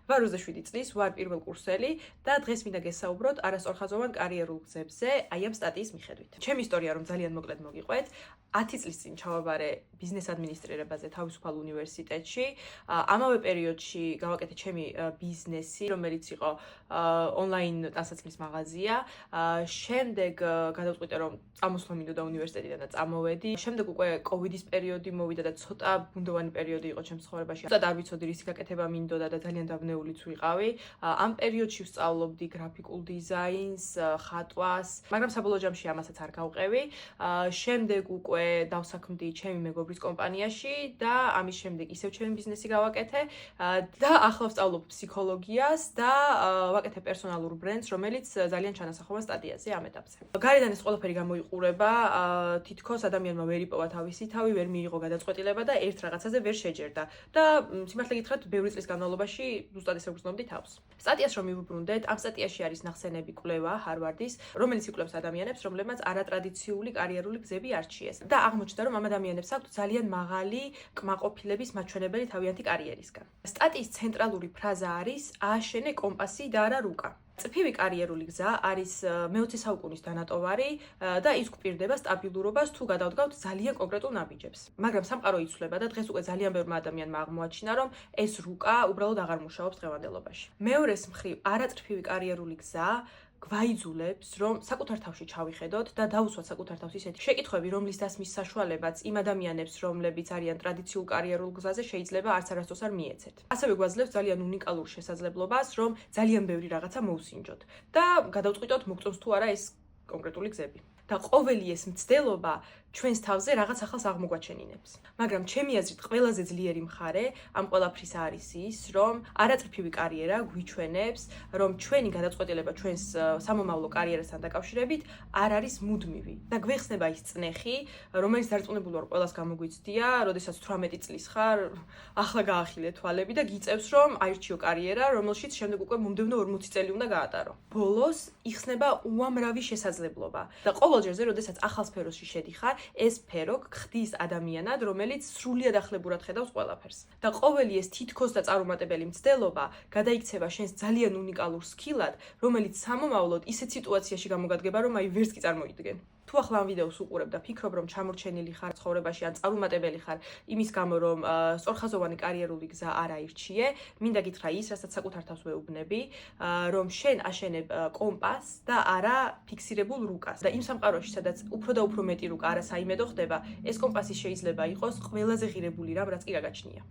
ვარ 27 წლის, ვარ პირველ კურსელი და დღეს მინდა გესაუბროთ არასწორხაზოვან კარიერულ გზებზე, აი ამ სტატიის მიხედვით. ჩემი ისტორია რომ ძალიან მოკლედ მოგიყვეთ, 10 წლის წინ ჩავაბარე ბიზნეს ადმინისტრირებაზე თავისუფალ უნივერსიტეტში. ამავე პერიოდში გავაკეთე ჩემი ბიზნესი, რომელიც იყო ონლაინ ტანსაცმლის მაღაზია. შემდეგ გადავწყვიტე რომ წამოსვლა მინდოდა უნივერსიტეტიდან და წამოვედი. შემდეგ უკვე კოვიდის პერიოდი მოვიდა და ცოტა ბუნდოვანი პერიოდი იყო ჩემს ცხოვრებაში. ცოტა არ ვიცოდი რისი გაკეთება მინდოდა და ძალიან დაბნეულიც ვიყავი. ამ პერიოდში ვსწავლობდი გრაფიკულ დიზაინს, ხატვას, მაგრამ საბოლოო ჯამში ამასაც არ გავყევი. შემდეგ უკვე დავსაქმდი ჩემი მეგობრის კომპანიაში და ამის შემდეგ ისევ ჩემი ბიზნესი გავაკეთე და ახლა ვსწავლობ ფსიქოლოგიას და ვაკეთებ პერსონალურ ბრენდს, რომელიც ძალიან ჩანასახავია სტატიაზე ამ ეტაპზე. გარედან ეს ყველაფერი გამოიყურება, თითქოს ადამიანმა ვერ იპოვა თავისი თავი, ვერ მიიღო გადაწყვეტილება და ერთ რაღაცაზე ვერ შეჯერდა და სიმართლე გითხრათ, ბევრი წლის განმავლობაში ზუსტად ისე ვგრძნობდი თავს. სტატიას რომ მივუბრუნდეთ, ამ სტატიაში არის ნახსენები კვლევა ჰარვარდის, რომელიც იკვლევს ადამიანებს, რომლებმაც არატრადიციული კარიერული გზები არჩიეს. და აღმოჩნდა, რომ ამ ადამიანებს აქვთ ძალიან მაღალი კმაყოფილების მაჩვენებელი თავიანთი კარიერისგან. სტატიის ცენტრალური ფრაზა არის „ააშენე კომპასი და არა რუკა“. წფივი კარიერული გზა არის მე-20 საუკუნის დანატოვარი და ის გვპირდება სტაბილურობას თუ გადავდგავთ ძალიან კონკრეტულ ნაბიჯებს. მაგრამ სამყარო იცვლება და დღეს უკვე ძალიან ბევრმა ადამიანმა აღმოაჩინა, რომ ეს რუკა უბრალოდ აღარ მუშაობს დღევანდელობაში. მეორეს მხრივ, არაწრფივი კარიერული გზა გვაიძულებს, რომ საკუთარ თავში ჩავიხედოთ და დავუსვათ საკუთარ თავს ისეთი შეკითხვები, რომლის დასმის საშუალებაც იმ ადამიანებს, რომლებიც არიან ტრადიციულ კარიერულ გზაზე, შეიძლება არც არასდროს არ მიეცეთ. ასევე გვაძლევს ძალიან უნიკალურ შესაძლებლობას, რომ ძალიან ბევრი რაღაცა მოვსინჯოთ და გადავწყვიტოთ, მოგწონს თუ არა ეს კონკრეტული გზები. და ყოველი ეს მცდელობა ჩვენს თავზე რაღაც ახალს აღმოგვაჩენინებს. მაგრამ ჩემი აზრით, ყველაზე ძლიერი მხარე ამ ყველაფრის არის ის, რომ არაწრფივი კარიერა გვიჩვენებს, რომ ჩვენი გადაწყვეტილება ჩვენს სამომავლო კარიერასთან დაკავშირებით არ არის მუდმივი და გვეხსნება ის წნეხი, რომელიც დარწმუნებული ვარ ყველას გამოგვიცდია, როდესაც 18 წლის ხარ, ახლა გაახილე თვალები და გიწევს, რომ აირჩიო კარიერა, რომელშიც შემდეგ უკვე მომდევნო 40 წელი უნდა გაატარო. ბოლოს იხსნება უამრავი შესაძლებლობა და ყოველჯერზე, როდესაც ახალ სფეროში შედიხარ, ეს სფერო გხდის ადამიანად, რომელიც სრულიად ახლებურად ხედავს ყველაფერს. და ყოველი ეს თითქოს და წარუმატებელი მცდელობა გადაიქცევა შენს ძალიან უნიკალურ სქილად, რომელიც სამომავლოდ ისეთ სიტუაციაში გამოგადგება, რომ აი ვერც კი წარმოიდგენ. თუ ახლა ამ ვიდეოს უყურებ და ფიქრობ, რომ ჩამორჩენილი ხარ ცხოვრებაში ან წარუმატებელი ხარ იმის გამო, რომ სწორხაზოვანი კარიერული გზა არ აირჩიე, მინდა გითხრა ის, რასაც საკუთარ თავს ვეუბნები, რომ შენ აშენებ კომპასს და არა ფიქსირებულ რუკას. და იმ სამყაროში, სადაც უფრო და უფრო მეტი რუკა არასაიმედო ხდება, ეს კომპასი შეიძლება იყოს ყველაზე ღირებული რამ, რაც კი გაგაჩნია.